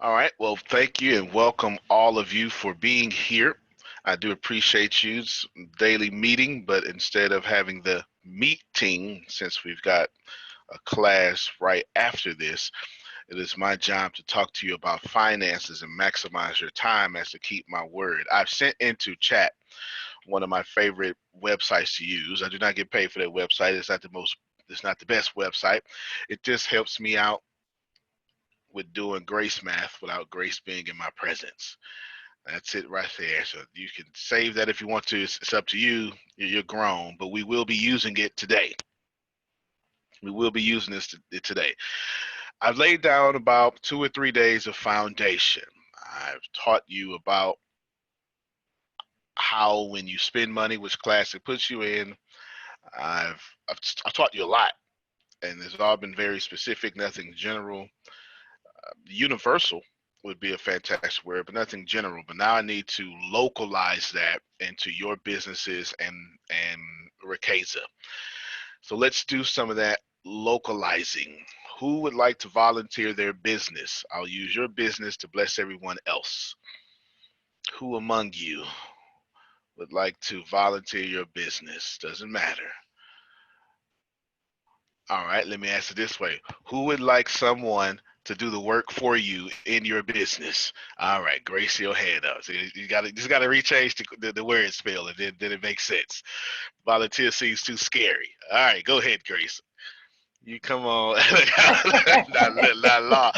All right. Well, thank you and welcome all of you for being here. I do appreciate you. It's a daily meeting, but instead of having the meeting, since we've got a class right after this, it is my job to talk to you about finances and maximize your time as to keep my word. I've sent into chat one of my favorite websites to use. I do not get paid for that website. It's not the best website. It just helps me out with doing grace math without grace being in my presence. That's it right there. So you can save that if you want to. It's up to you. You're grown, but we will be using it today. We will be using today. I've laid down about 2 or 3 days of foundation. I've taught you about how when you spend money, which class it puts you in. I've, I've taught you a lot, and it's all been very specific, nothing general. Universal would be a fantastic word, but nothing general. But now I need to localize that into your businesses and Rakeza. So let's do some of that localizing. Who would like to volunteer their business? I'll use your business to bless everyone else. Who among you would like to volunteer your business? Doesn't matter. All right, let me ask it this way. Who would like someone to do the work for you in your business? All right, grace your hand up. So you got to just got to rechange the word spell, and then it makes sense. Volunteer seems too scary. All right, go ahead, Grace. You come on. Not law.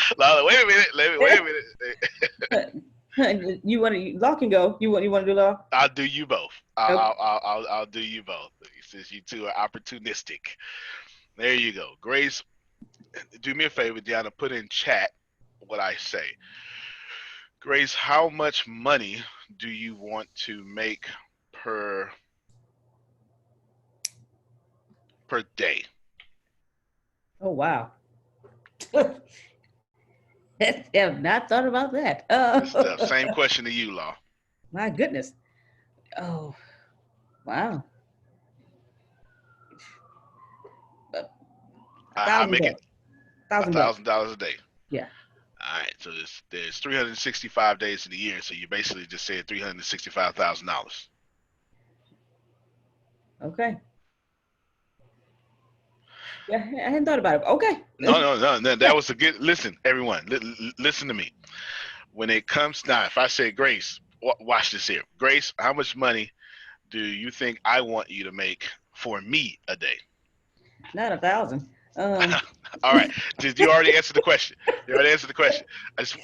Wait a minute. Wait a minute. Law can go. You want to do law? I'll do you both. Okay. I'll do you both since you two are opportunistic. There you go, Grace. Do me a favor, Deanna. Put in chat what I say. Grace, how much money do you want to make per per day? Oh wow. Have not thought about that. It's the same question to you, Law. My goodness. Oh wow. A I thousand make it bucks. a $1,000. thousand dollars a day. Yeah. All right, so there's 365 days in the year, so you basically just said $365,000. Okay. Yeah, I hadn't thought about it. Okay. No. That was a good. Listen, everyone, listen to me. When it comes now, if I say Grace, watch this here. Grace, how much money do you think I want you to make for me a day? Not 1,000. All right. Did you already answer the question? You already answered the question.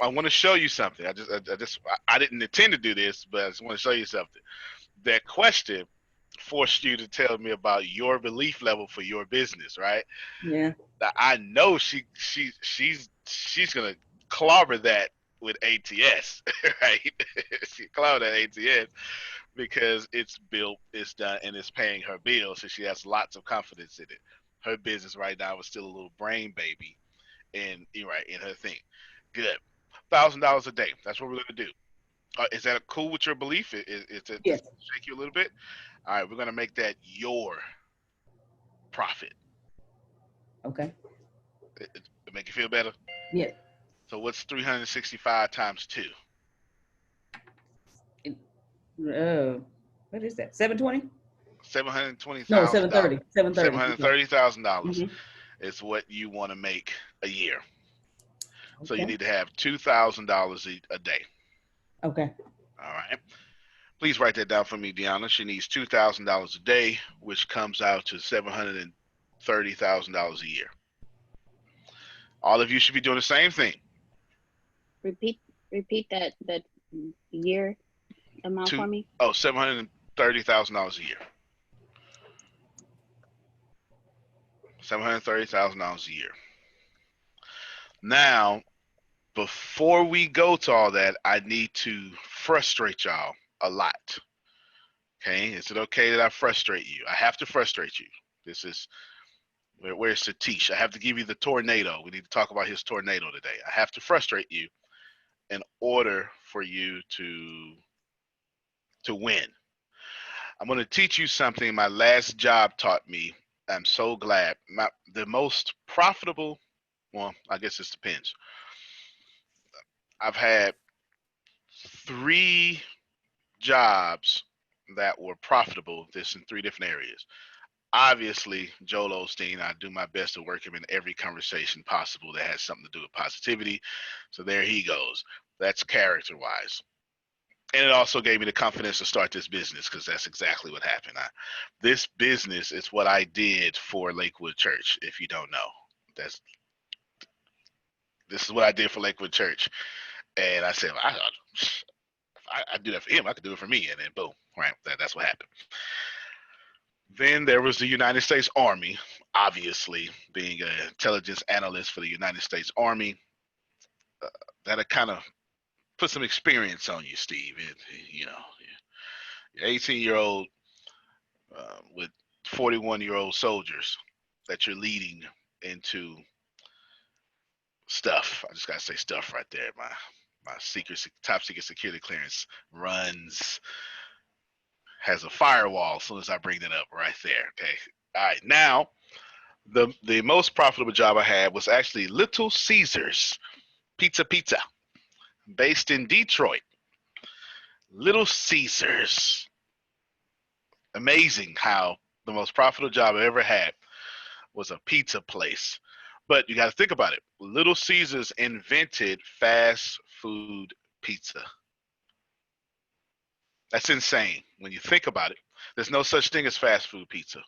I want to show you something. I didn't intend to do this, but I just want to show you something. That question forced you to tell me about your belief level for your business, right? Yeah. Now, I know she's gonna clobber that with ATS, right? She clobber that ATS because it's built, it's done, and it's paying her bills, so she has lots of confidence in it. Her business right now is still a little brain baby, and you're right in her thing. Good, $1,000 a day. That's what we're gonna do. Is that cool with your belief? Does Yes. it shake you a little bit? All right, we're gonna make that your profit. Okay. It make you feel better. Yeah. So what's 365 times two? Uh, what is that? 720? Seven hundred twenty No, thousand dollars. 730. 730. $730,000 Mm-hmm. is what you want to make a year. So you Okay. need to have $2,000 a day. Okay. All right. Please write that down for me, Deanna. She needs $2,000 a day, which comes out to $730,000 a year. All of you should be doing the same thing. Repeat repeat that year amount Two for me. oh $730,000 a year. $730,000 a year. Now, before we go to all that, I need to frustrate y'all a lot. Okay, is it okay that I frustrate you? I have to frustrate you. This is where's Satish? I have to give you the tornado. We need to talk about his tornado today. I have to frustrate you in order for you to win. I'm going to teach you something my last job taught me. I'm so glad. The most profitable, well, I guess this depends. I've had 3 jobs that were profitable. This in 3 different areas. Obviously, Joel Osteen, I do my best to work him in every conversation possible that has something to do with positivity. So there he goes. That's character wise. And it also gave me the confidence to start this business because that's exactly what happened. This business is what I did for Lakewood Church. If you don't know, that's this is what I did for Lakewood Church. And I said, well, I do that for him. I could do it for me. And then boom, right? That's what happened. Then there was the United States Army, obviously being an intelligence analyst for the United States Army. That kind of put some experience on you, Steve. You're 18-year-old with 41-year-old soldiers that you're leading into stuff. I just gotta say stuff right there. My top secret security clearance runs has a firewall as soon as I bring it up right there. Okay. All right. Now, the most profitable job I had was actually Little Caesars Pizza, based in Detroit. Little Caesars. Amazing how the most profitable job I ever had was a pizza place. But you got to think about it. Little Caesars invented fast food pizza. That's insane when you think about it. There's no such thing as fast food pizza.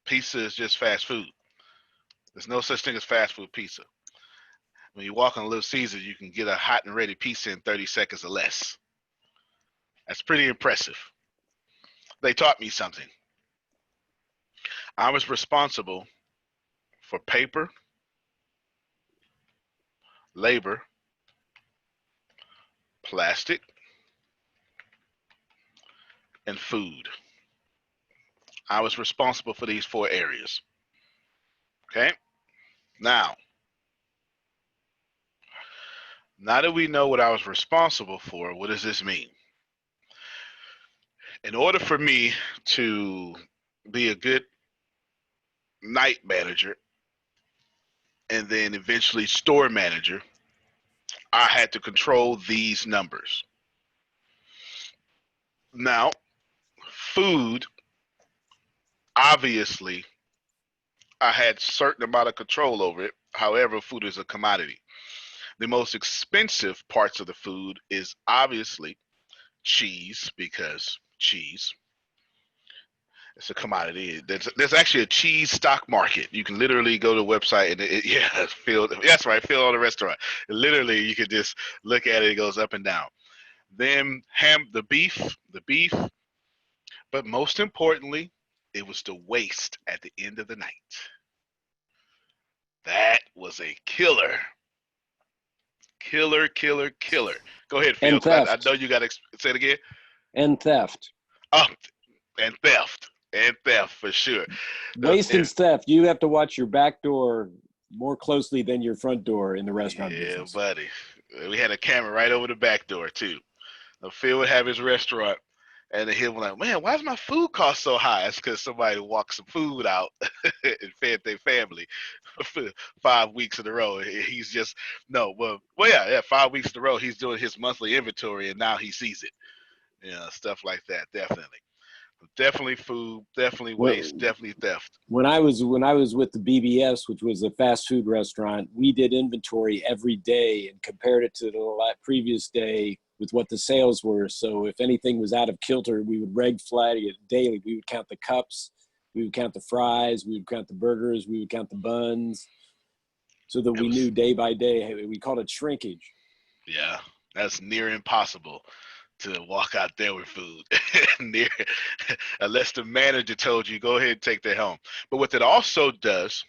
Pizza is just fast food. There's no such thing as fast food pizza. When you walk on Little Caesars, you can get a hot and ready pizza in 30 seconds or less. That's pretty impressive. They taught me something. I was responsible for paper, labor, plastic, and food. I was responsible for these 4 areas. Okay? Now that we know what I was responsible for, what does this mean? In order for me to be a good night manager and then eventually store manager, I had to control these numbers. Now, food, obviously, I had certain amount of control over it. However, food is a commodity. The most expensive parts of the food is obviously cheese, because cheese, it's a commodity. There's actually a cheese stock market. You can literally go to the website and yeah, Phil. That's right, Phil on the restaurant. Literally, you can just look at it. It goes up and down. Then the beef. But most importantly, it was the waste at the end of the night. That was a killer. Killer. Go ahead, Phil. And theft. I know you got to say it again. And theft. Oh, and theft. And theft for sure. Waste and theft. You have to watch your back door more closely than your front door in the restaurant business. Yeah, buddy. We had a camera right over the back door too. Phil would have his restaurant, and then he'll be like, "Man, why is my food cost so high?" It's because somebody walked some food out and fed their family for 5 weeks in a row. He's just yeah, 5 weeks in a row. He's doing his monthly inventory, and now he sees it. Stuff like that. Definitely food, definitely waste, definitely theft. When I was with the BBS, which was a fast food restaurant, we did inventory every day and compared it to the previous day with what the sales were. So if anything was out of kilter, we would red flag it daily. We would count the cups, we would count the fries, we would count the burgers, we would count the buns, so that we knew day by day. We called it shrinkage. Yeah, that's near impossible to walk out there with food unless the manager told you go ahead and take that home. But what it also does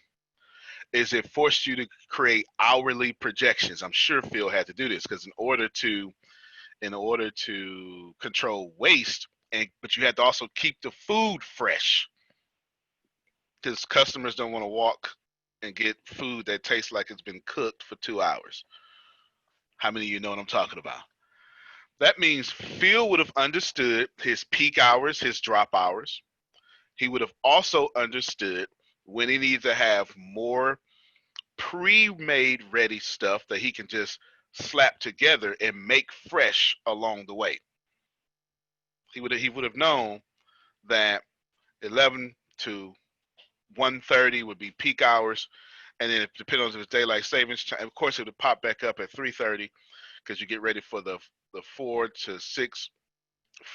is it forced you to create hourly projections. I'm sure Phil had to do this because in order to control waste, but you had to also keep the food fresh because customers don't want to walk and get food that tastes like it's been cooked for 2 hours. How many of you know what I'm talking about? That means Phil would have understood his peak hours, his drop hours. He would have also understood when he needed to have more pre-made ready stuff that he can just slap together and make fresh along the way. He would have known that 11 to 1:30 would be peak hours, and then depending on his daylight savings time, of course, it would pop back up at 3:30 because you get ready for the 4 to 6.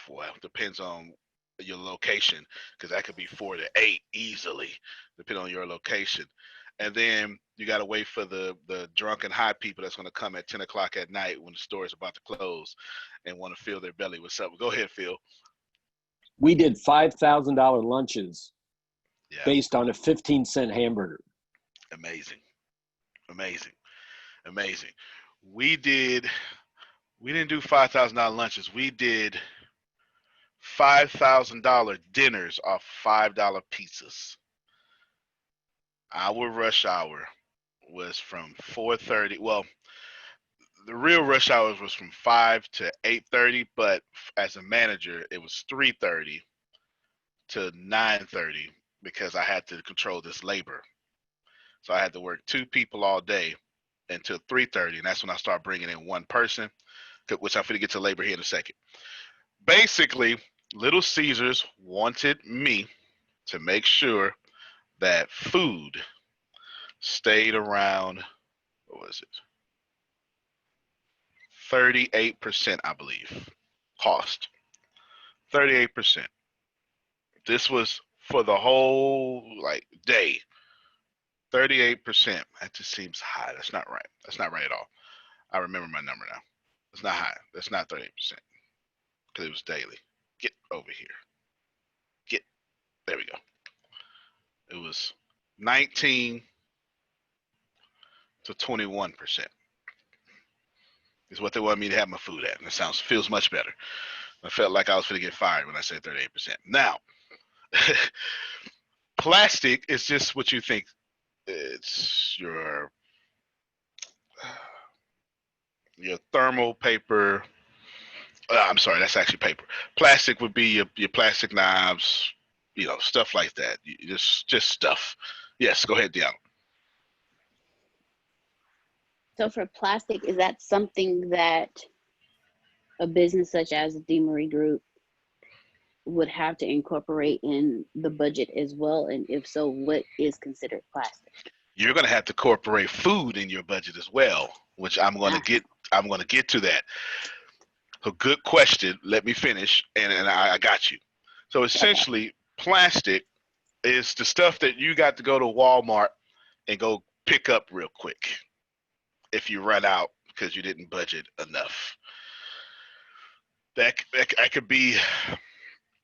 Well, depends on your location, because that could be 4 to 8 easily, depending on your location. And then you got to wait for the drunken high people that's going to come at 10 o'clock at night when the store is about to close and want to fill their belly with something. Go ahead, Phil. We did $5,000 lunches Yeah, based on a 15-cent hamburger. amazing, amazing, amazing. We did. We didn't do $5,000 lunches. We did $5,000 dinners off $5 pizzas. Our rush hour was from 4:30. Well, the real rush hours was from 5 to 8:30, but as a manager, it was 3:30 to 9:30 because I had to control this labor. So I had to work 2 people all day until 3:30, and that's when I started bringing in one person, which I'm going to get to labor here in a second. Basically, Little Caesars wanted me to make sure that food stayed around, what was it, 38%, I believe, cost. 38%. This was for the whole day. 38%. That just seems high. That's not right. That's not right at all. I remember my number now. It's not high. That's not 38% because it was daily. Get over here. Get. There we go. It was 19 to 21% is what they wanted me to have my food at. And it feels much better. I felt like I was going to get fired when I said 38%. Now, plastic is just what you think. It's your thermal paper. I'm sorry, that's actually paper. Plastic would be your plastic knives, stuff like that. Just stuff. Yes, go ahead, Deanna. So for plastic, is that something that a business such as the Marie Group would have to incorporate in the budget as well? And if so, what is considered plastic? You're going to have to incorporate food in your budget as well, which I'm going to get to that. A good question. Let me finish, and I got you. So essentially, plastic is the stuff that you got to go to Walmart and go pick up real quick if you run out because you didn't budget enough. That could be.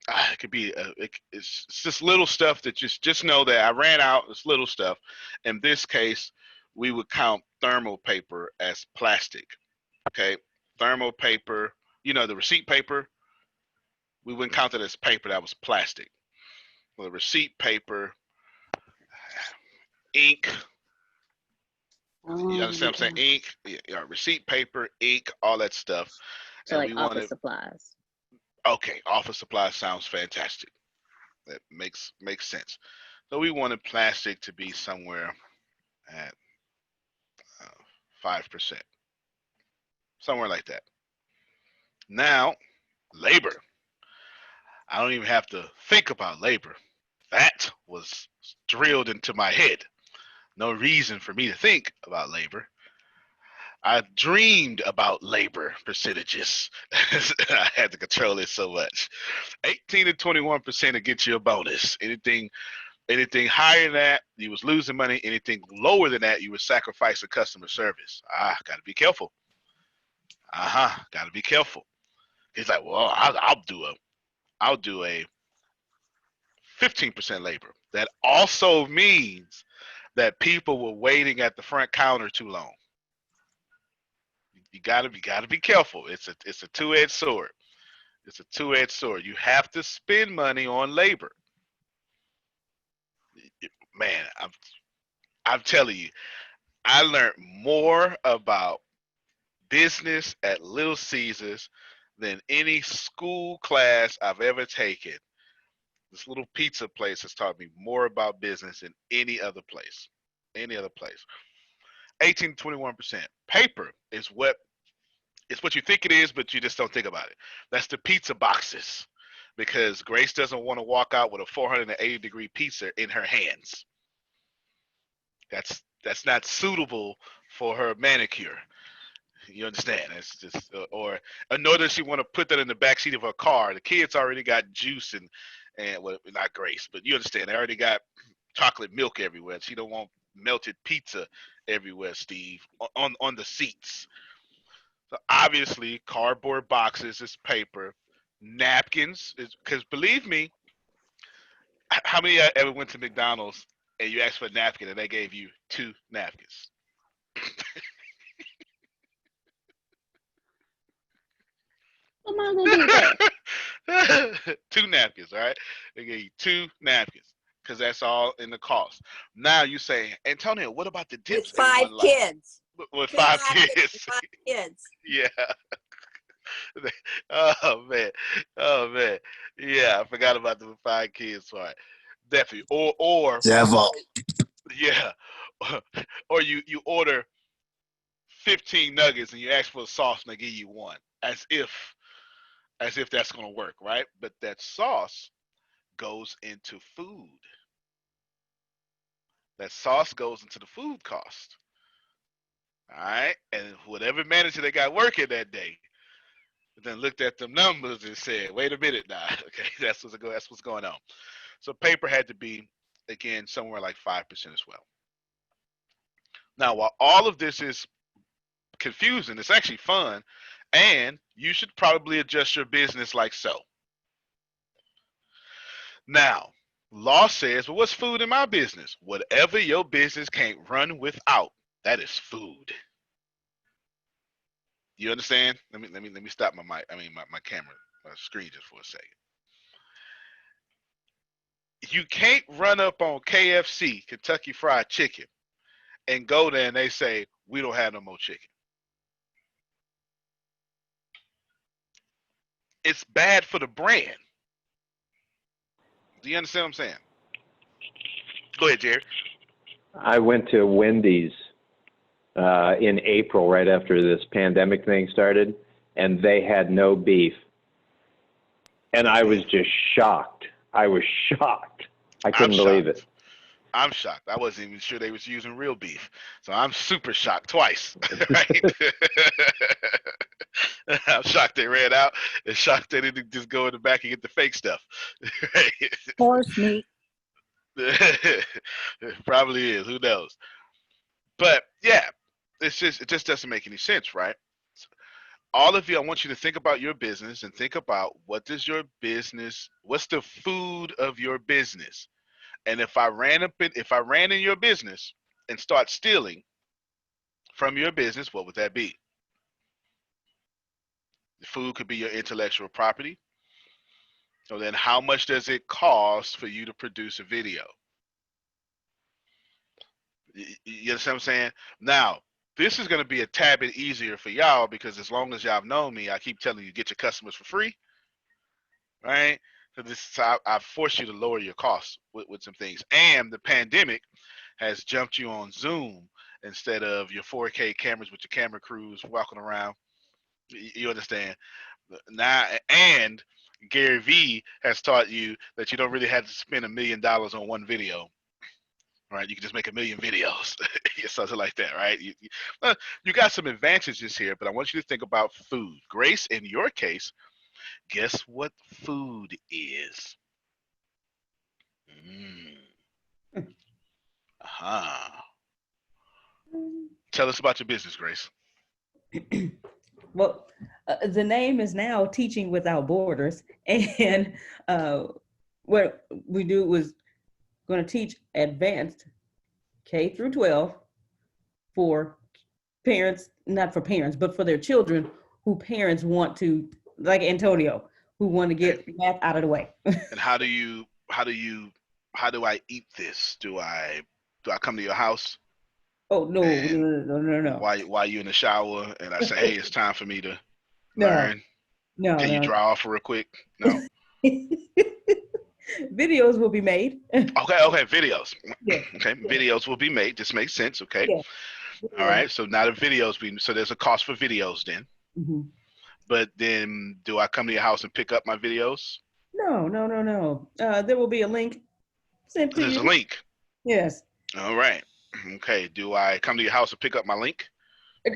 It could be. It's just little stuff that just know that I ran out. It's little stuff. In this case, we would count thermal paper as plastic. Okay, thermal paper. The receipt paper. We wouldn't count it as paper. That was plastic. Well, the receipt paper, ink. You understand what I'm saying? Ink, receipt paper, ink, all that stuff. So and like office supplies. Okay, office supplies sounds fantastic. That makes sense. So we wanted plastic to be somewhere at 5%, somewhere like that. Now, labor. I don't even have to think about labor. That was drilled into my head. No reason for me to think about labor. I dreamed about labor percentages. I had to control it so much. 18 to 21% to get you a bonus. Anything higher than that, you was losing money. Anything lower than that, you were sacrificing customer service. Got to be careful. Got to be careful. He's like, well, I'll do a 15% labor. That also means that people were waiting at the front counter too long. You gotta be careful. It's a two-edged sword. It's a two-edged sword. You have to spend money on labor. Man, I'm telling you, I learned more about business at Little Caesars than any school class I've ever taken. This little pizza place has taught me more about business than any other place. Any other place. 18 to 21%. Paper is what you think it is, but you just don't think about it. That's the pizza boxes, because Grace doesn't want to walk out with a 480-degree pizza in her hands. That's not suitable for her manicure. You understand? It's just, or nor does she want to put that in the back seat of her car. The kids already got juice and well, not Grace, but you understand. They already got chocolate milk everywhere. She don't want melted pizza everywhere, Steve, on the seats. So obviously, cardboard boxes is paper. Napkins is, because believe me, how many ever went to McDonald's and you asked for a napkin and they gave you 2 napkins? What am I gonna do with that? 2 napkins, all right? They gave you 2 napkins because that's all in the cost. Now you say, Antonio, what about the With dips 5 everyone likes? kids. With 2 5 napkins and kids. 5 kids. Yeah. Oh man. Oh man. Yeah, I forgot about the 5 kids part. Definitely. Or Devil. yeah. Or you order 15 nuggets and you ask for a sauce and they give you 1. As if that's gonna work, right? But that sauce goes into food. That sauce goes into the food cost. All right. And whatever manager they got working that day then looked at them numbers and said, wait a minute now. Okay, that's what's going on. So paper had to be, again, somewhere like 5% as well. Now, while all of this is confusing, it's actually fun, and you should probably adjust your business like so. Now, law says, well, what's food in my business? Whatever your business can't run without, that is food. You understand? Let me stop my mic. My camera, my screen just for a second. You can't run up on KFC, Kentucky Fried Chicken, and go there and they say, we don't have no more chicken. It's bad for the brand. Do you understand what I'm saying? Go ahead, Jerry. I went to Wendy's in April, right after this pandemic thing started, and they had no beef. And I was just shocked. I was shocked. I couldn't believe it. I'm shocked. I wasn't even sure they was using real beef. So I'm super shocked twice. Right? I'm shocked they ran out and shocked they didn't just go in the back and get the fake stuff. Right? Horse meat. Probably is. Who knows? But yeah, it just doesn't make any sense, right? All of you, I want you to think about your business and think about what's the food of your business. And if I ran in your business and start stealing from your business, what would that be? The food could be your intellectual property. So then how much does it cost for you to produce a video? You understand what I'm saying? Now, this is going to be a tad bit easier for y'all because as long as y'all have known me, I keep telling you, get your customers for free, right? So I force you to lower your costs with some things. And the pandemic has jumped you on Zoom instead of your 4K cameras with your camera crews walking around. You understand? Now, and Gary Vee has taught you that you don't really have to spend $1 million on one video. Right, you can just make 1 million videos, something like that, right? You got some advantages here, but I want you to think about food. Grace, in your case, guess what food is? Tell us about your business, Grace. Well, the name is now Teaching Without Borders, and what we do was going to teach advanced K through 12 for parents, not for parents, but for their children who parents want to, like Antonio, who want to get math out of the way. And how do I eat this? Do I come to your house? Oh, no. While you in the shower and I say, hey, it's time for me to learn. No. Can you dry off real quick? No. Videos will be made. Okay, videos. Yeah. Okay, videos will be made. This makes sense. Okay. Yeah. All right. So now the videos being, so there's a cost for videos then. Hmm. But then do I come to your house and pick up my videos? No, no, no, no. There will be a link sent to There's a you. link. Yes. All right. Okay. Do I come to your house and pick up my link?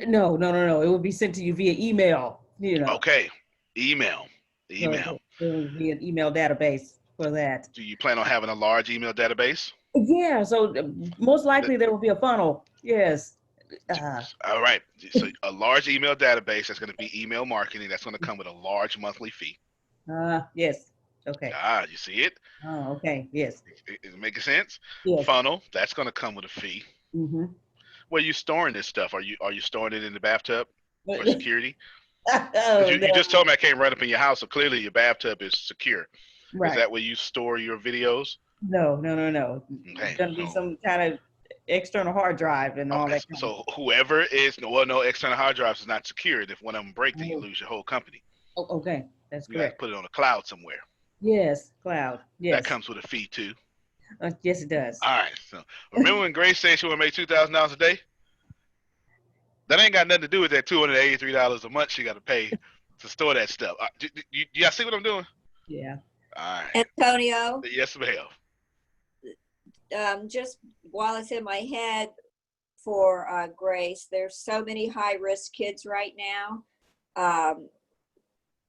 No, no, no, no. It will be sent to you via email. Okay. Email. So Email. there will be an email database for that. Do you plan on having a large email database? Yeah. So most Th- likely there will be a funnel. Yes. Uh, All right. So a large email database that's going to be email marketing. That's going to come with a large monthly fee. yes. Okay. Ah, you see it? Oh, okay. Yes. Is it making sense? Yes. Funnel. That's going to come with a fee. Mm-hmm. Where are you storing this stuff? Are you storing it in the bathtub for Oh, security? Because you just no. told me I came right up in your house, so clearly your bathtub is secure. Is Right. that where you store your videos? No, no, no, no. It's Okay. gonna be So some kind of external hard drive and all okay. that kind of So whoever is no external hard drives is not secured. If one of them break, then you stuff. lose your whole company. Oh, okay. That's You got to correct. put it on a cloud somewhere. Yes, cloud. That Yes. comes with a fee too. Yes, it does. All right. So remember when Grace said she want to make $2,000 a day? That ain't got nothing to do with that $283 a month she got to pay to store that stuff. Y'all see what I'm doing? Yeah. All right. Antonio, Yes, ma'am. just while it's in my head for Grace, there's so many high-risk kids right now.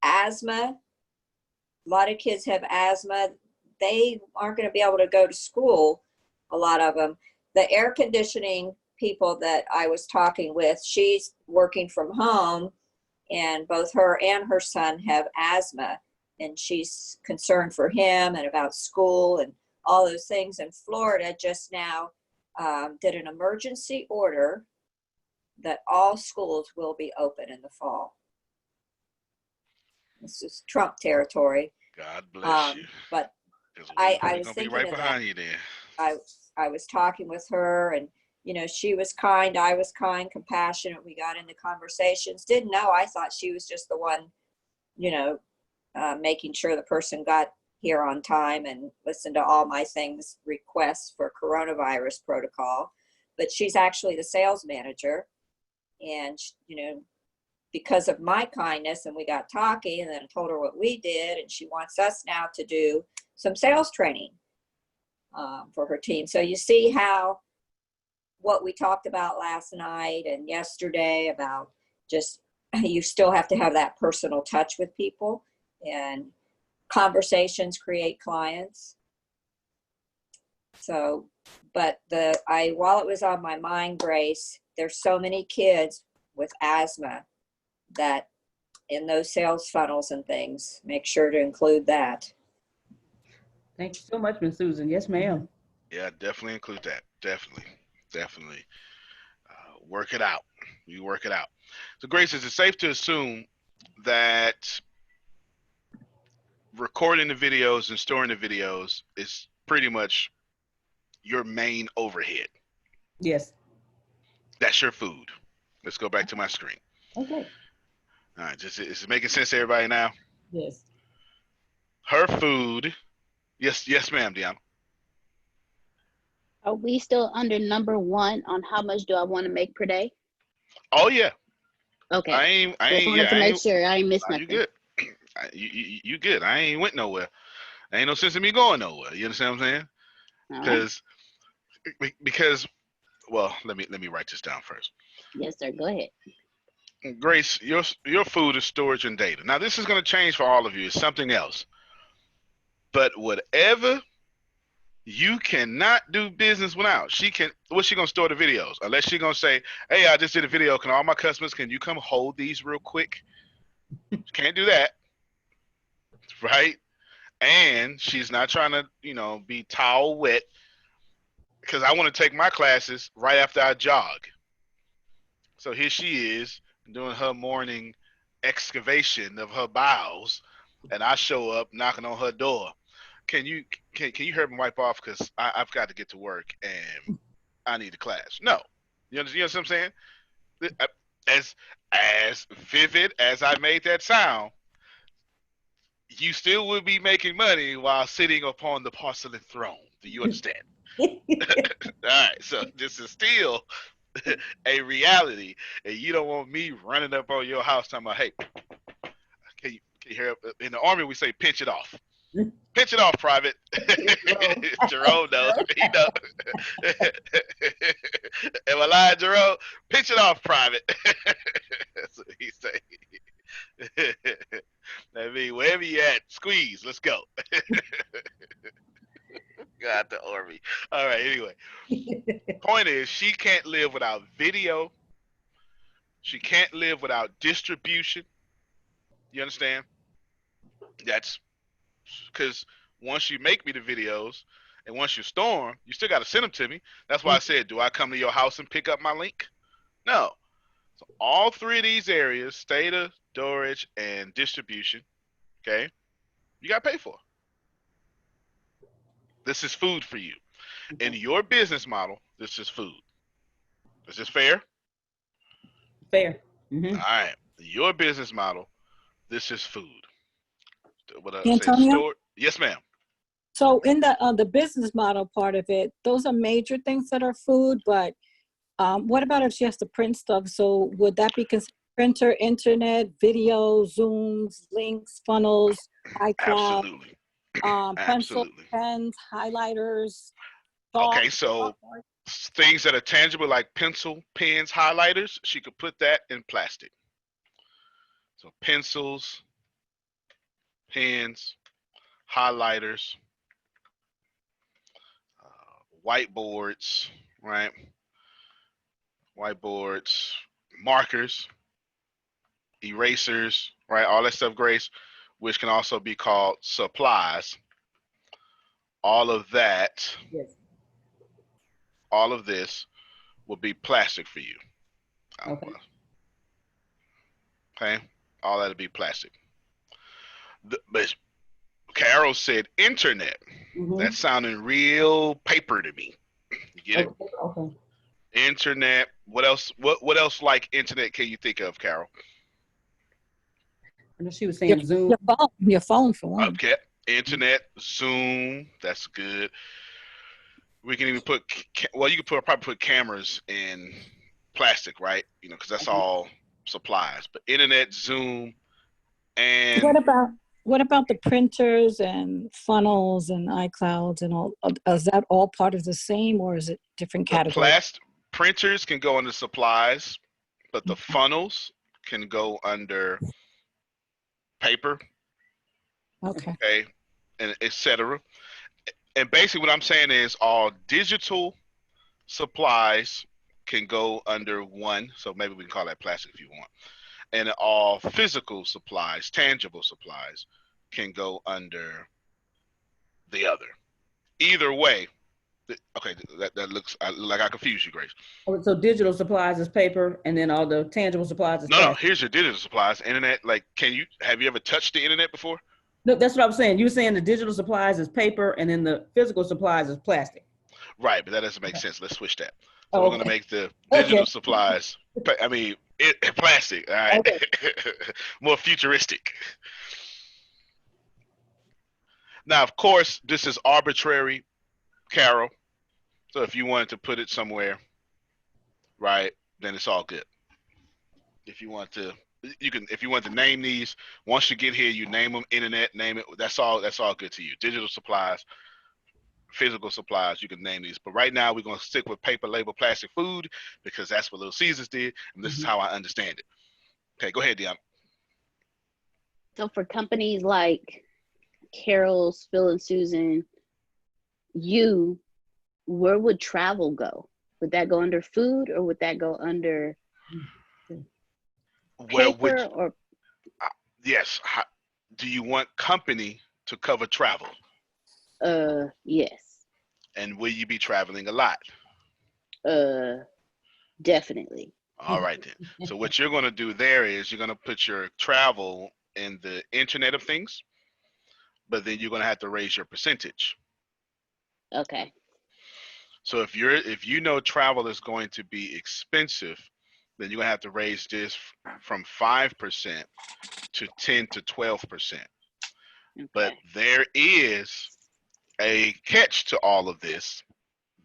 Asthma, a lot of kids have asthma. They aren't going to be able to go to school, a lot of them. The air conditioning people that I was talking with, she's working from home, and both her and her son have asthma, and she's concerned for him and about school and all those things. And Florida just now did an emergency order that all schools will be open in the fall. This is Trump territory. God bless you. But 'Cause I we're was gonna be thinking right of that. behind you there. I was talking with her, and she was kind, I was kind, compassionate. We got into conversations. Didn't know. I thought she was just the one, making sure the person got here on time and listened to all my things, requests for coronavirus protocol. But she's actually the sales manager, and because of my kindness, and we got talking, and then I told her what we did, and she wants us now to do some sales training for her team. So you see how what we talked about last night and yesterday about just you still have to have that personal touch with people, and conversations create clients. So, but while it was on my mind, Grace, there's so many kids with asthma that in those sales funnels and things, make sure to include that. Thank you so much, Miss Susan. Yes, ma'am. Yeah, definitely include that. Definitely. Work it out. You work it out. So, Grace, is it safe to assume that recording the videos and storing the videos is pretty much your main overhead? Yes. That's your food. Let's go back to my screen. Okay. All right, is it making sense to everybody now? Yes. Her food. Yes, ma'am, Deanna. Are we still under number one on how much do I want to make per day? Oh yeah. Okay. I Just ain't. wanted Yeah, to I make ain't. sure I ain't missed You nothing. good? You good? I ain't went nowhere. Ain't no sense in me going nowhere. You understand what I'm saying? All right. Because well, let me write this down first. Yes, sir. Go ahead. Grace, your food is storage and data. Now this is going to change for all of you. It's something else. But whatever you cannot do business without, what's she gonna store the videos? Unless she gonna say, hey, I just did a video. Can all my customers, can you come hold these real quick? Can't do that. Right? And she's not trying to, be towel wet, because I want to take my classes right after I jog. So here she is doing her morning excavation of her bowels, and I show up knocking on her door. Can you help me wipe off, because I've got to get to work and I need a class? No, you understand what I'm saying? As vivid as I made that sound, you still would be making money while sitting upon the porcelain throne. Do you understand? All right, so this is still a reality, and you don't want me running up on your house talking about, hey, can you hear? In the Army, we say pinch it off. Pinch it off, Private. Jerome knows. He knows. Am I lying, Jerome? Pinch it off, Private. That's what he say. I mean, wherever you at, squeeze. Let's go. God, the Army. All right. Anyway, point is, she can't live without video. She can't live without distribution. You understand? That's because once you make me the videos and once you store them, you still got to send them to me. That's why I said, do I come to your house and pick up my link? No. So all three of these areas, data, storage, and distribution, okay, you got to pay for. This is food for you. In your business model, this is food. Is this fair? Fair. Mm-hmm. All right. Your business model, this is food. What I say, Antonio? store? Yes, ma'am. So in the business model part of it, those are major things that are food, but what about if she has to print stuff? So would that be considered printer, internet, video, Zooms, links, funnels, iCloud, Absolutely. pencils, Absolutely. pens, highlighters, chalk? Okay, so things that are tangible like pencil, pens, highlighters, she could put that in plastic. So pencils, pens, highlighters, whiteboards, right? Whiteboards, markers, erasers, right? All that stuff, Grace, which can also be called supplies. All of that, Yes. all of this will be plastic for you. Okay. Okay? All that'll be plastic. But Carol said internet. Mm-hmm. That's sounding real paper to me. You get it? Okay. Internet. What else? What else like internet can you think of, Carol? I know she was saying Zoom. Your phone for one. Okay. Internet, Zoom. That's good. We can even put, well, you could probably put cameras in plastic, right? You know, because that's all supplies. But internet, Zoom, and What about the printers and funnels and iClouds and all? Is that all part of the same, or is it different the categories? printers can go under supplies, but the funnels can go under paper, Okay. okay, and etc. And basically what I'm saying is all digital supplies can go under one, so maybe we can call that plastic if you want. And all physical supplies, tangible supplies, can go under the other. Either way, okay, that looks like I confused you, Grace. So digital supplies is paper, and then all the tangible supplies is No, plastic. here's your digital supplies. Internet, like, have you ever touched the internet before? No, that's what I was saying. You were saying the digital supplies is paper, and then the physical supplies is plastic. Right, but that doesn't make sense. Let's switch that. So Oh, we're gonna okay. make the digital supplies. I mean, plastic. All right, Okay. more futuristic. Now, of course, this is arbitrary, Carol. So if you wanted to put it somewhere, right, then it's all good. If you want to, you can. If you want to name these, once you get here, you name them. Internet, name it. That's all. That's all good to you. Digital supplies, physical supplies, you can name these. But right now, we're gonna stick with paper, label, plastic, food because that's what Little Caesars did, and this is how I understand it. Okay, go ahead, Deanna. So for companies like Carol's, Phil and Susan, where would travel go? Would that go under food, or would that go under paper? Or yes. Do you want company to cover travel? Yes. And will you be traveling a lot? Definitely. All right then. So what you're going to do there is you're going to put your travel in the Internet of Things, but then you're going to have to raise your percentage. Okay. So if you know travel is going to be expensive, then you're going to have to raise this from 5% to 10 to 12%. Okay. But there is a catch to all of this.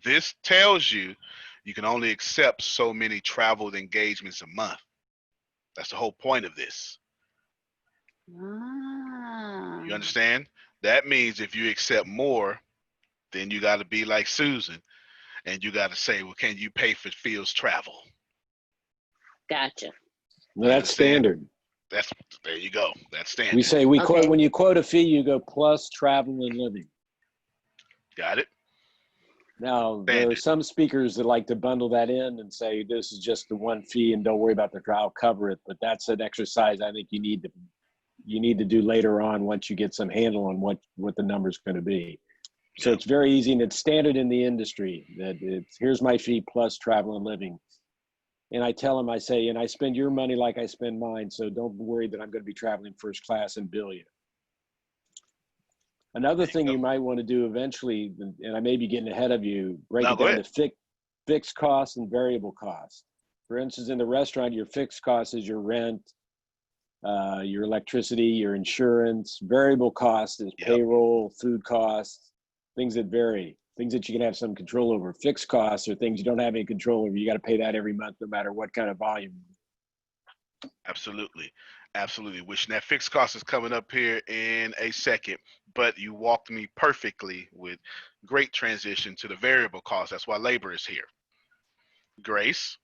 This tells you You can only accept so many traveled engagements a month. That's the whole point of this. Ah. You understand? That means if you accept more, then you got to be like Susan, and you got to say, well, can you pay for Phil's travel? Gotcha. No, that's standard. There you go. That's standard. We say Okay. when you quote a fee, you go plus travel and living. Got it? Now, there are some speakers that like to bundle that in and say, this is just the one fee and don't worry about the trial, cover it. But that's an exercise I think you need to do later on once you get some handle on what the number's going to be. So it's very easy, and it's standard in the industry that here's my fee plus travel and living. And I tell them, I say, and I spend your money like I spend mine, so don't worry that I'm going to be traveling first class and bill you. Another thing you might want to do eventually, and I may be getting ahead of you, break it down to fixed costs and variable costs. For instance, in the restaurant, your fixed cost is your rent, your electricity, your insurance. Variable cost is payroll, food costs, things that vary, things that you can have some control over. Fixed costs are things you don't have any control over. You got to pay that every month, no matter what kind of volume. Absolutely. Absolutely. Wishing that fixed cost is coming up here in a second, but you walked me perfectly with great transition to the variable cost. That's why labor is here. Grace.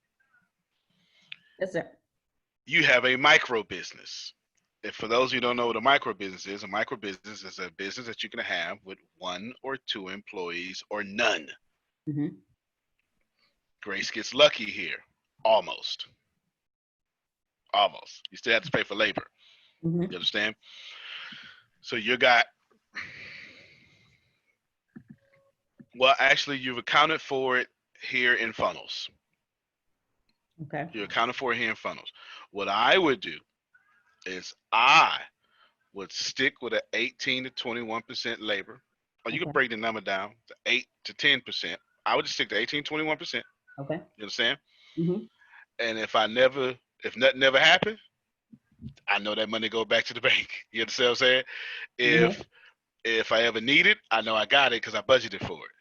Yes, sir. You have a micro business. If for those who don't know what a micro business is a business that you can have with 1 or 2 employees or none. Mm-hmm. Grace gets lucky here. Almost. You still have to pay for labor. Mm-hmm. You understand? So you got, well, actually, you've accounted for it here in funnels. Okay. You accounted for it here in funnels. What I would do is I would stick with an 18 to 21% labor, or you could break the number down to 8 to 10%. I would just stick to 18, 21%. Okay. You understand? Mm-hmm. And if nothing ever happened, I know that money go back to the bank. You understand what I'm saying? If I ever need it, I know I got it because I budgeted for it.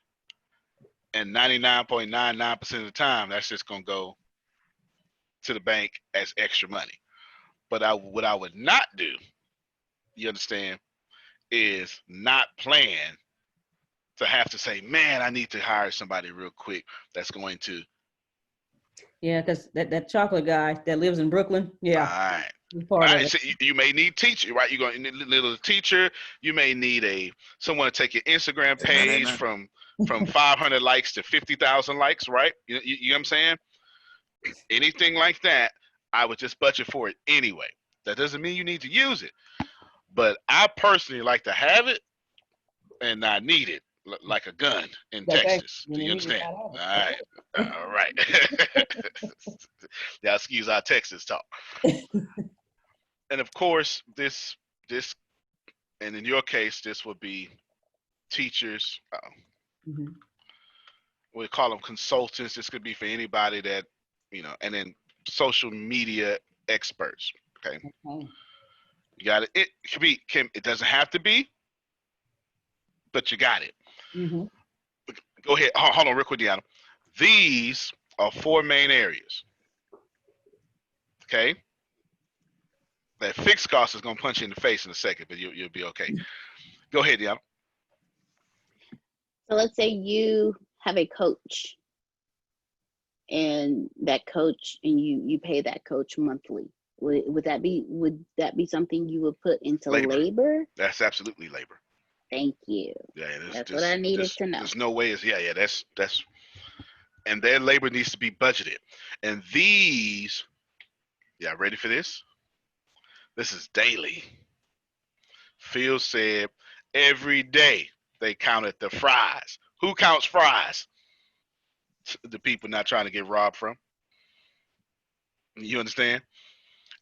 And 99.99% of the time, that's just gonna go to the bank as extra money. But what I would not do, you understand, is not plan to have to say, man, I need to hire somebody real quick that's going to. Yeah, because that chocolate guy that lives in Brooklyn, Right. So you may need teacher, right? You're going to need a little teacher. You may need someone to take your Instagram page from 500 likes to 50,000 likes, right? You know what I'm saying? Anything like that, I would just budget for it anyway. That doesn't mean you need to use it, but I personally like to have it and not need it, like a gun in Texas. Do you understand? All right. Y'all excuse our Texas talk. And of course, this, and in your case, this would be teachers. We call them consultants. This could be for anybody that, and then social media experts. Okay. You got it. It could be. It doesn't have to be, but you got it. Mm-hmm. Go ahead. Hold on, real quick, Deanna. These are 4 main areas. Okay. That fixed cost is gonna punch you in the face in a second, but you'll be okay. Go ahead, Deanna. So let's say you have a coach, and you pay that coach monthly. Would that be something you would put into labor? That's absolutely labor. Thank you. Yeah, that's what I needed to know. There's no way. That's and their labor needs to be budgeted. And these, ready for this? This is daily. Phil said every day they counted the fries. Who counts fries? The people not trying to get robbed from. You understand?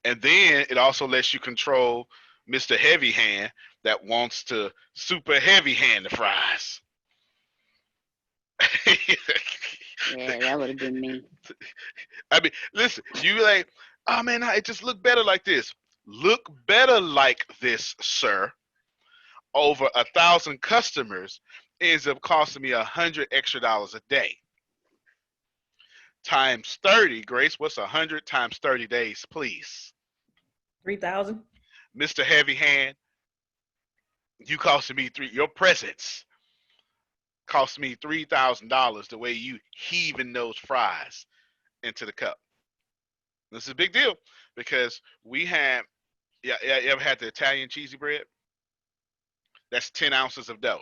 And then it also lets you control Mr. Heavy Hand that wants to super heavy hand the fries. Yeah, that would have been me. I mean, listen, you like, oh man, it just look better like this. Look better like this, sir. Over 1,000 customers ends up costing me $100 extra a day. times 30, Grace, what's 100 times 30 days, please? 3,000. Mr. Heavy Hand, you costing me your presence cost me $3,000 the way you heaving those fries into the cup. This is a big deal because we have, yeah, you ever had the Italian cheesy bread? That's 10 ounces of dough,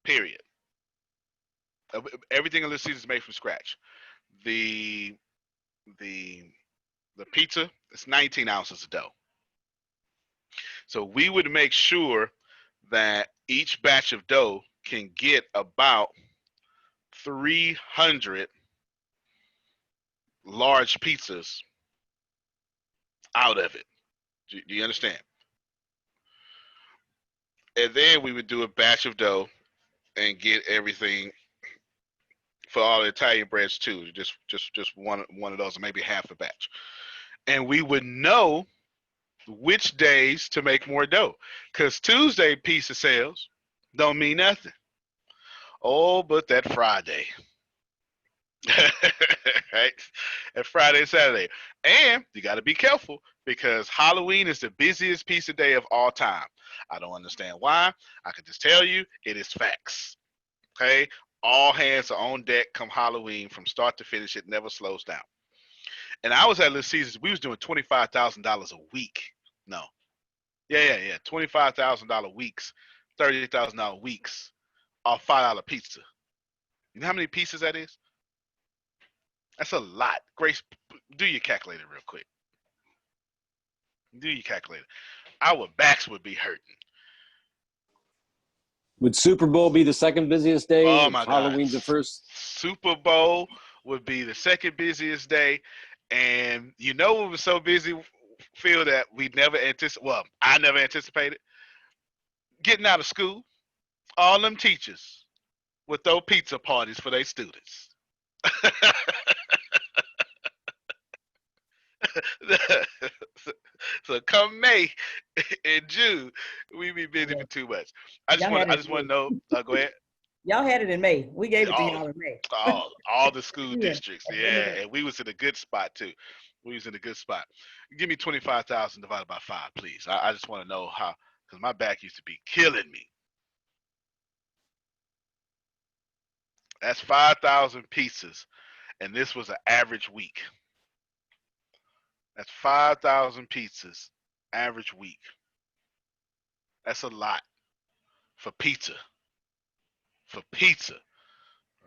period. Everything in Little Caesars is made from scratch. The the the pizza is 19 ounces of dough. So we would make sure that each batch of dough can get about 300 large pizzas out of it. Do you understand? And then we would do a batch of dough and get everything for all the Italian breads too. Just one of those, or maybe half a batch. And we would know which days to make more dough. Because Tuesday pizza sales don't mean nothing. Oh, but that Friday. Right? And Friday and Saturday. And you got to be careful because Halloween is the busiest pizza day of all time. I don't understand why. I can just tell you it is facts. Okay? All hands are on deck come Halloween from start to finish. It never slows down. And I was at Little Caesars. We was doing $25,000 a week. No. Yeah. $25,000 weeks, $30,000 weeks off $5 pizza. You know how many pieces that is? That's a lot. Grace, do your calculator real quick. Do your calculator. Our backs would be hurting. Would Super Bowl be the second busiest day? Oh my God. Halloween's the first. Super Bowl would be the second busiest day. And you know what was so busy, Phil, that we never anticipated. Well, I never anticipated. Getting out of school, all them teachers would throw pizza parties for their students. So come May and June, we be busy for too much. I just want to know. Go ahead. Y'all had it in May. We gave it to All, y'all in May. all the school Yeah. districts, yeah, and we was in a good spot too. We was in a good spot. Give me 25,000 divided by 5, please. I just want to know how, because my back used to be killing me. That's 5,000 pieces, and this was an average week. That's 5,000 pizzas, average week. That's a lot for pizza. For pizza,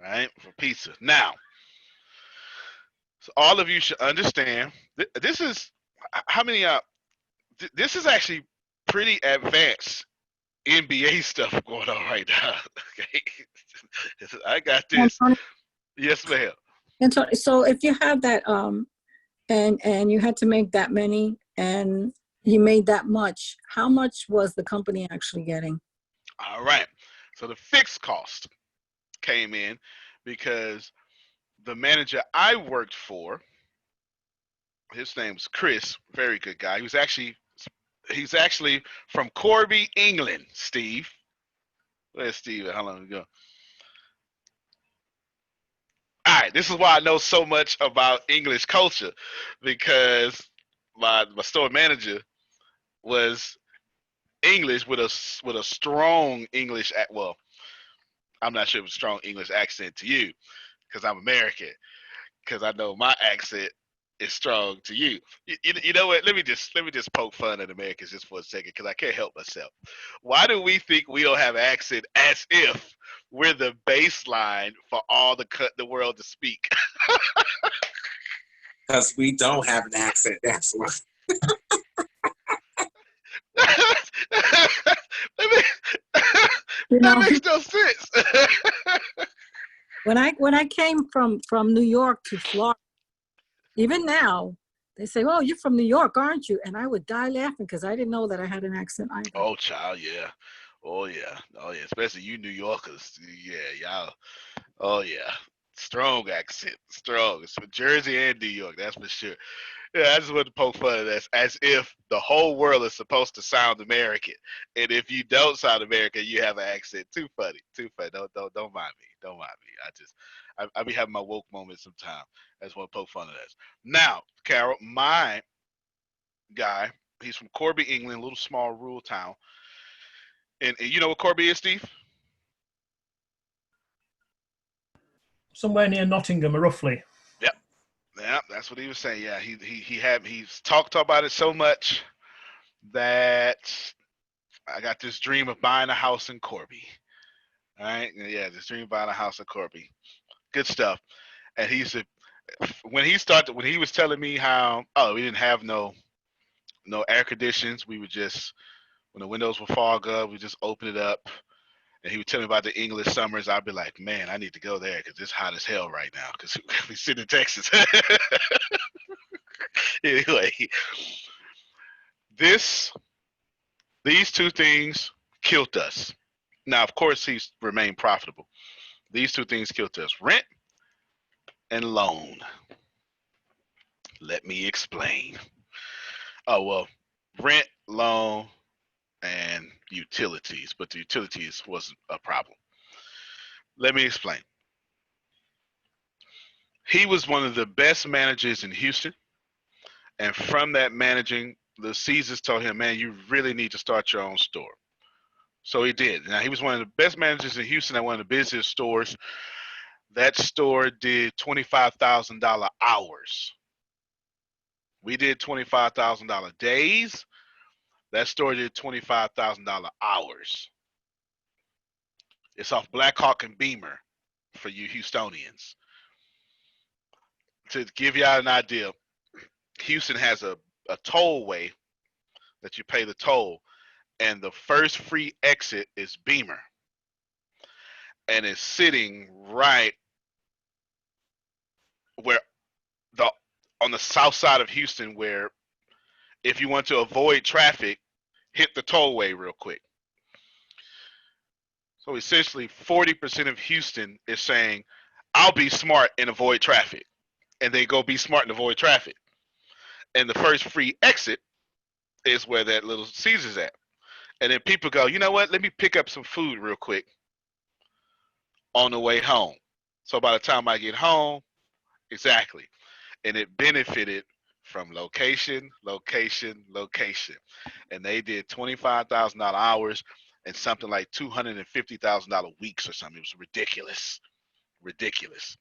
right? For pizza. Now, so all of you should understand. This is how many. This is actually pretty advanced NBA stuff going on right now. Okay, I got this. Yes, ma'am. And so if you have that, and you had to make that many, and you made that much, how much was the company actually getting? All right. So the fixed cost came in because the manager I worked for, his name was Chris, very good guy. He's actually from Corby, England, Steve. Where's Steve? How long ago? All right, this is why I know so much about English culture, because my store manager was English with a strong English well, I'm not sure if it's a strong English accent to you because I'm American, because I know my accent is strong to you. You know what? Let me just poke fun at Americans just for a second because I can't help myself. Why do we think we don't have an accent as if we're the baseline for all the world to speak? Because we don't have an accent, that's why. That makes no sense. When I came from New York to Florida, even now, they say, "Oh, you're from New York, aren't you?" And I would die laughing because I didn't know that I had an accent either. Oh, child, yeah. Oh, yeah. Especially you New Yorkers. Yeah, y'all. Oh, yeah. Strong accent. Strong. It's from Jersey and New York, that's for sure. Yeah, I just want to poke fun at that, as if the whole world is supposed to sound American, and if you don't sound American, you have an accent. Too funny. Don't mind me. Don't mind me. I be having my woke moments sometimes. I just want to poke fun of that. Now, Carol, my guy, he's from Corby, England, a little small rural town. And you know what Corby is, Steve? Somewhere near Nottingham, roughly. Yep. Yeah, that's what he was saying. Yeah, he's talked about it so much that I got this dream of buying a house in Corby. All right, yeah, this dream of buying a house in Corby. Good stuff. And he said when he was telling me how we didn't have no air conditions, we would just when the windows would fog up, we just open it up. And he would tell me about the English summers. I'd be like, man, I need to go there because it's hot as hell right now because we sit in Texas. Anyway, these two things killed us. Now, of course, he's remained profitable. These two things killed us: rent and loan. Let me explain. Oh well, rent, loan, and utilities, but the utilities wasn't a problem. Let me explain. He was one of the best managers in Houston, and from that managing, the Caesars told him, "Man, you really need to start your own store." So he did. Now he was one of the best managers in Houston at one of the busiest stores. That store did $25,000 hours. We did $25,000 days. That store did $25,000 hours. It's off Blackhawk and Beamer for you Houstonians. To give you all an idea, Houston has a tollway that you pay the toll, and the first free exit is Beamer. And it's sitting right where on the south side of Houston, where if you want to avoid traffic, hit the tollway real quick. So essentially 40% of Houston is saying, I'll be smart and avoid traffic. And they go be smart and avoid traffic. And the first free exit is where that little Caesar's at. And then people go, you know what? Let me pick up some food real quick on the way home. So by the time I get home, exactly. And it benefited from location, location, location. And they did $25,000 hours and something like $250,000 weeks or something. It was ridiculous. Ridiculous.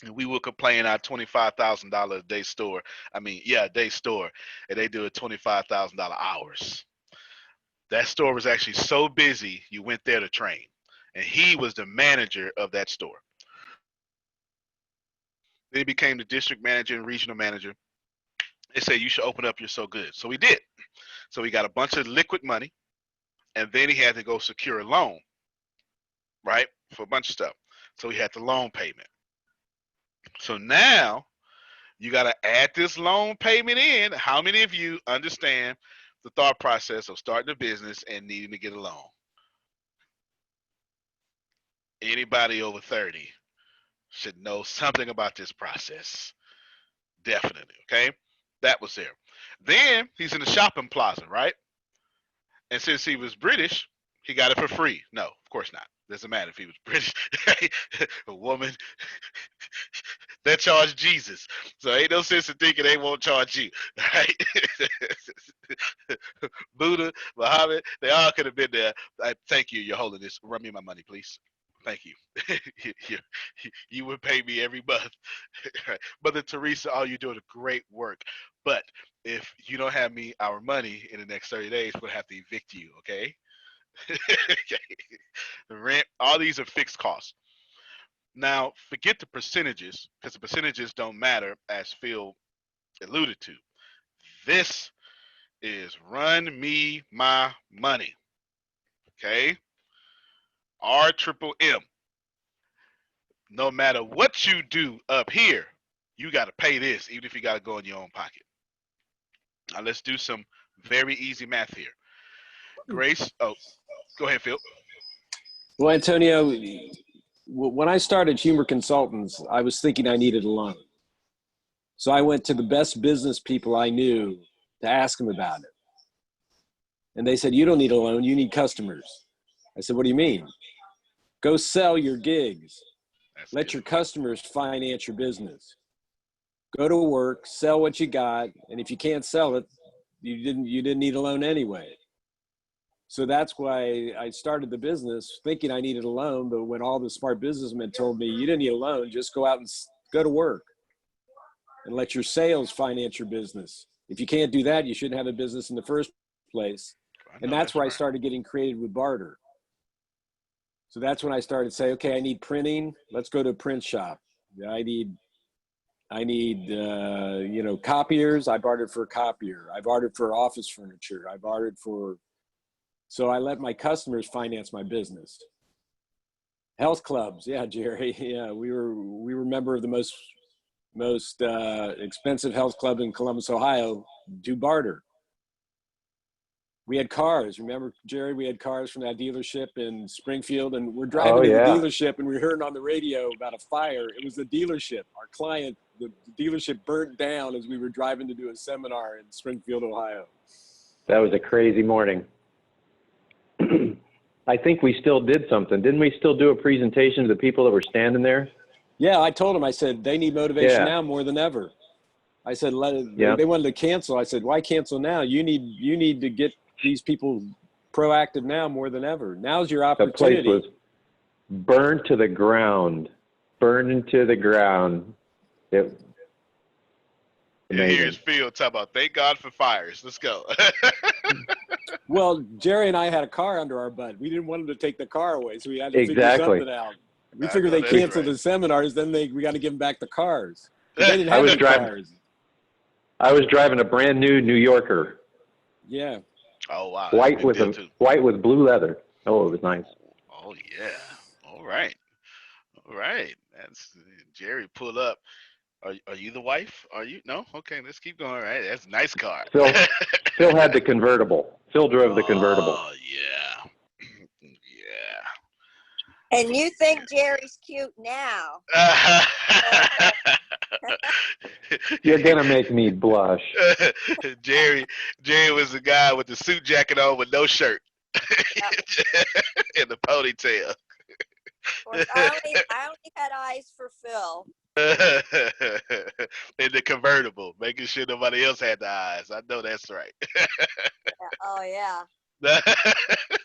And we would complain our $25,000 a day store. Day store. And they do it $25,000 hours. That store was actually so busy, you went there to train. And he was the manager of that store. Then he became the district manager and regional manager. They said, you should open up, you're so good. So he did. So he got a bunch of liquid money, and then he had to go secure a loan, right, for a bunch of stuff. So he had the loan payment. So now you got to add this loan payment in. How many of you understand the thought process of starting a business and needing to get a loan? Anybody over 30 should know something about this process. Definitely, okay? That was there. Then he's in the shopping plaza, right? And since he was British, he got it for free. No, of course not. Doesn't matter if he was British. A woman that charged Jesus. So ain't no sense in thinking they won't charge you, right? Buddha, Muhammad, they all could have been there. Thank you, Your Holiness. Run me my money, please. Thank you. You would pay me every month. Mother Teresa, oh, you're doing a great work. But if you don't have me our money in the next 30 days, we'll have to evict you, okay? The rent, all these are fixed costs. Now, forget the percentages, because the percentages don't matter, as Phil alluded to. This is run me my money, okay? RMM. No matter what you do up here, you got to pay this, even if you got to go in your own pocket. Now, let's do some very easy math here. Grace, oh, go ahead, Phil. Well, Antonio, when I started Humor Consultants, I was thinking I needed a loan. So I went to the best business people I knew to ask them about it. And they said, you don't need a loan, you need customers. I said, what do you mean? Go sell your gigs. Let your customers finance your business. Go to work, sell what you got, and if you can't sell it, you didn't need a loan anyway. So that's why I started the business thinking I needed a loan. But when all the smart businessmen told me you didn't need a loan, just go out and go to work and let your sales finance your business. If you can't do that, you shouldn't have a business in the first place. And that's where I started getting creative with barter. So that's when I started to say, okay, I need printing. Let's go to a print shop. I need copiers. I bartered for a copier. I bartered for office furniture. I bartered for, so I let my customers finance my business. Health clubs. Yeah, Jerry. Yeah, we were a member of the most expensive health club in Columbus, Ohio, do barter. We had cars. Remember, Jerry, we had cars from that dealership in Springfield, and we're driving to the dealership, and we heard on the radio about a fire. It was the dealership. Our client, the dealership burnt down as we were driving to do a seminar in Springfield, Ohio. That was a crazy morning. I think we still did something. Didn't we still do a presentation to the people that were standing there? Yeah, I told them, I said, they need motivation now more than ever. I said, they wanted to cancel. I said, why cancel now? You need to get these people proactive now more than ever. Now's your opportunity. The place was burned to the ground. Burned into the ground. Here's Phil talking about, thank God for fires. Let's go. Well, Jerry and I had a car under our butt. We didn't want them to take the car away, so we had to figure something out. We figured they canceled the seminars, then we got to give them back the cars. They didn't have any cars. I was driving a brand new New Yorker. Yeah. Oh wow. White with blue leather. Oh, it was nice. Oh yeah. All right. That's Jerry. Pull up. Are you the wife? Are you? No. Okay. Let's keep going. All right. That's a nice car. Phil had the convertible. Phil drove the convertible. Oh yeah. And you think Jerry's cute now? You're gonna make me blush. Jerry was the guy with the suit jacket on with no shirt and the ponytail. Well, I only had eyes for Phil. In the convertible, making sure nobody else had the eyes. I know that's right. Oh yeah.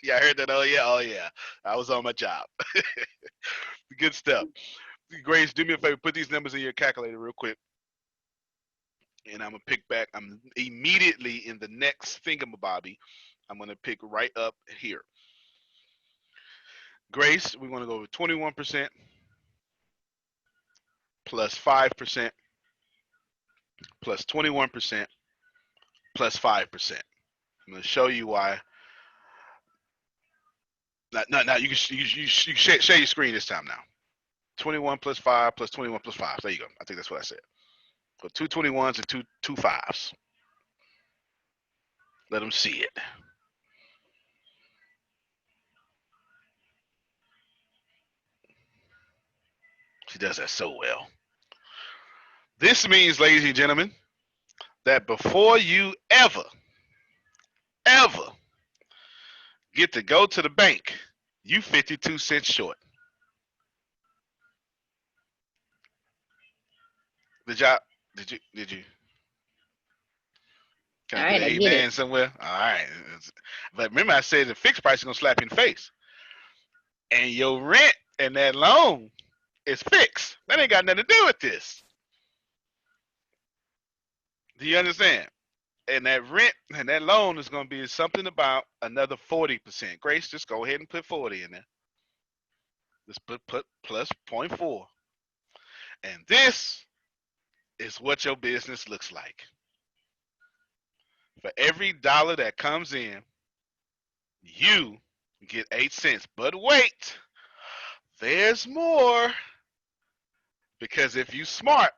Yeah, I heard that. Oh yeah. I was on my job. Good stuff. Grace, do me a favor. Put these numbers in your calculator real quick. And I'm going to pick back. I'm immediately in the next thingamabobby. I'm going to pick right up here. Grace, we want to go with 21% plus 5% plus 21% plus 5%. I'm going to show you why. Now you can share your screen this time now. 21 plus 5 plus 21 plus 5. There you go. I think that's what I said. So 2 21s and two 5s. Let them see it. She does that so well. This means, ladies and gentlemen, that before you ever get to go to the bank, you 52 cents short. Did you? Can I get an amen somewhere? All right. But remember, I said the fixed price is going to slap you in the face. And your rent and that loan is fixed. That ain't got nothing to do with this. Do you understand? And that rent and that loan is going to be something about another 40%. Grace, just go ahead and put 40 in there. Just put plus 0.4. And this is what your business looks like. For every dollar that comes in, you get 8 cents. But wait, there's more. Because if you smart,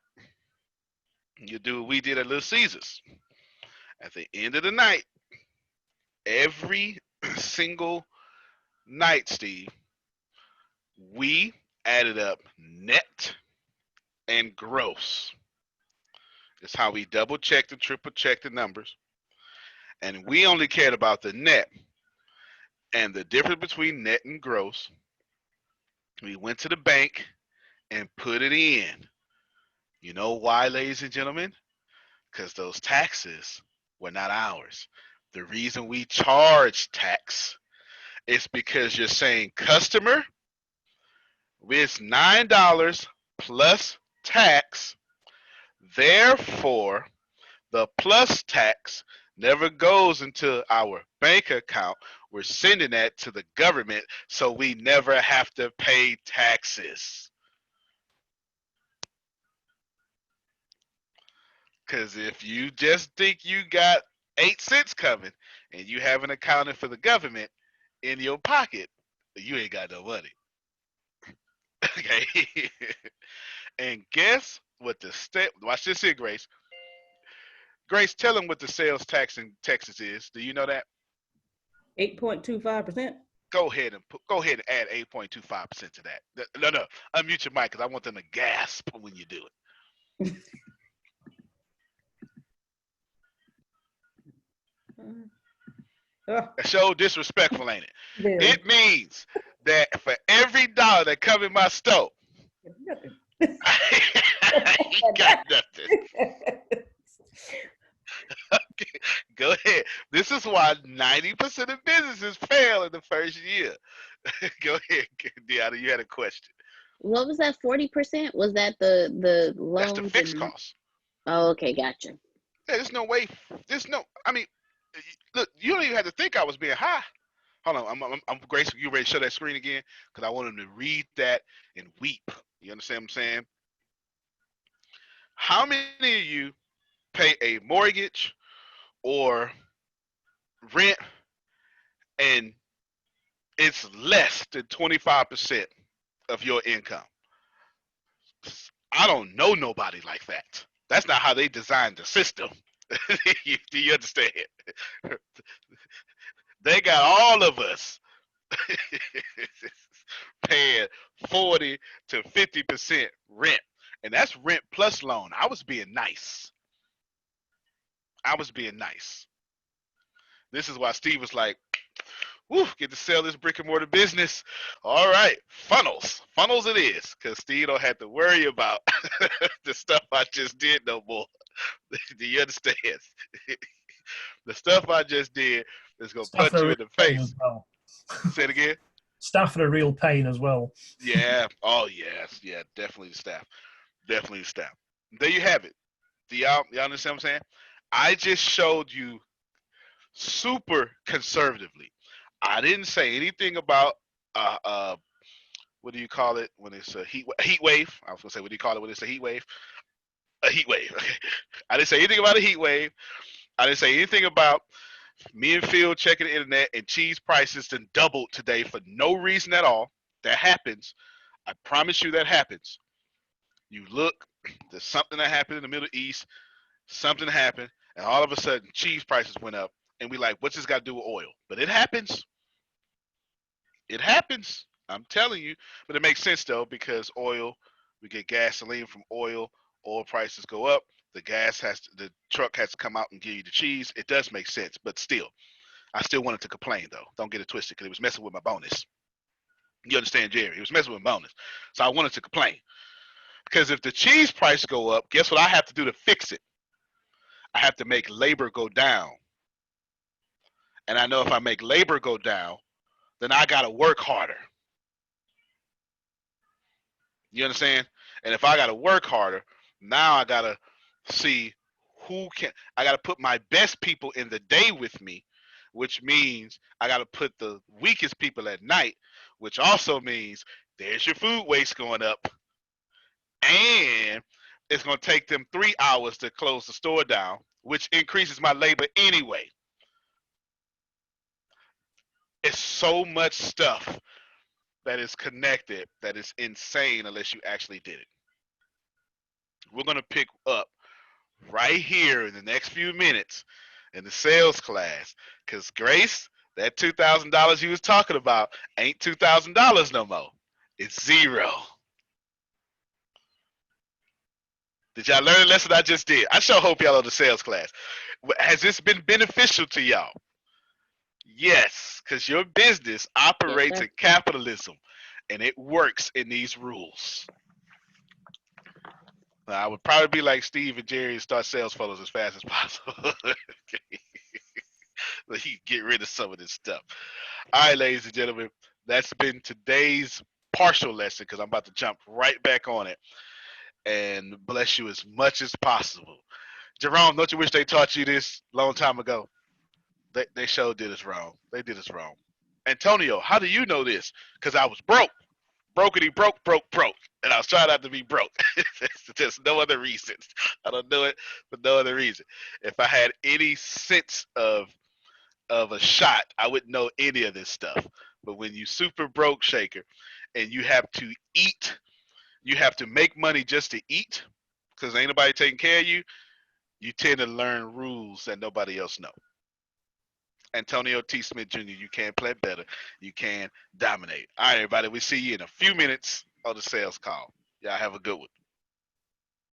you do what we did at Little Caesars. At the end of the night, every single night, Steve, we added up net and gross. It's how we double checked and triple checked the numbers. And we only cared about the net. And the difference between net and gross, we went to the bank and put it in. You know why, ladies and gentlemen? Because those taxes were not ours. The reason we charge tax is because you're saying, customer, it's $9 plus tax. Therefore, the plus tax never goes into our bank account. We're sending that to the government so we never have to pay taxes. Because if you just think you got 8 cents coming and you haven't accounted for the government in your pocket, you ain't got no money. Okay. And guess what the state, watch this here, Grace. Grace, tell them what the sales tax in Texas is. Do you know that? 8.25%. Go ahead and add 8.25% to that. No, unmute your mic because I want them to gasp when you do it. That's so disrespectful, ain't it? Very. It means that for every dollar that come in my store, I ain't got nothing. Okay, go ahead. This is why 90% of businesses fail in the first year. Go ahead, Deanna. You had a question. What was that? 40%? Was that the loans? That's the fixed cost. Oh, okay, gotcha. Yeah, there's no way. I mean, look, you don't even have to think I was being high. Hold on, I'm Grace. You ready to show that screen again? Because I want them to read that and weep. You understand what I'm saying? How many of you pay a mortgage or rent and it's less than 25% of your income? I don't know nobody like that. That's not how they designed the system. Do you understand? They got all of us paying 40 to 50% rent. And that's rent plus loan. I was being nice. This is why Steve was like, woo, get to sell this brick and mortar business. All right, funnels it is, because Steve don't have to worry about the stuff I just did no more. Do you understand? The stuff I just did is gonna Staff punch are you a in the real pain face. as well. Say it again. Staff are a real pain as well. Yeah. Oh yes. Yeah. Definitely the staff. There you have it. Do y'all understand what I'm saying? I just showed you super conservatively. I didn't say anything about what do you call it when it's a heat wave? I was gonna say, what do you call it when it's a heat wave? A heat wave. Okay. I didn't say anything about a heat wave. I didn't say anything about me and Phil checking the internet and cheese prices then doubled today for no reason at all. That happens. I promise you that happens. You look, there's something that happened in the Middle East, something happened, and all of a sudden cheese prices went up, and we like, what's this got to do with oil? But it happens. It happens. I'm telling you. But it makes sense though, because oil, we get gasoline from oil. Oil prices go up. The truck has to come out and give you the cheese. It does make sense, but still, I still wanted to complain though. Don't get it twisted, because it was messing with my bonus. You understand, Jerry? It was messing with my bonus, so I wanted to complain. Because if the cheese price go up, guess what I have to do to fix it? I have to make labor go down. And I know if I make labor go down, then I got to work harder. You understand? And if I got to work harder, now I got to see I got to put my best people in the day with me, which means I got to put the weakest people at night, which also means there's your food waste going up. And it's going to take them 3 hours to close the store down, which increases my labor anyway. It's so much stuff that is connected that is insane unless you actually did it. We're going to pick up right here in the next few minutes in the sales class, because Grace, that $2,000 you was talking about ain't $2,000 no more. It's zero. Did y'all learn the lesson I just did? I sure hope y'all on the sales class. Has this been beneficial to y'all? Yes, because your business operates Yes, in capitalism and it works in these rules. I would probably be like Steve and Jerry and start sales funnels as fast as possible. So you get rid of some of this stuff. All right, ladies and gentlemen, that's been today's partial lesson because I'm about to jump right back on it and bless you as much as possible. Jerome, don't you wish they taught you this long time ago? They sure did us wrong. They did us wrong. Antonio, how do you know this? Because I was broke. Brokety broke. And I was trying not to be broke. There's no other reason. I don't do it for no other reason. If I had any sense of a shot, I wouldn't know any of this stuff. But when you super broke shaker and you have to eat, you have to make money just to eat, because ain't nobody taking care of you, you tend to learn rules that nobody else know. Antonio T. Smith Jr., you can play better. You can dominate. All right, everybody, we see you in a few minutes on the sales call. Y'all have a good one.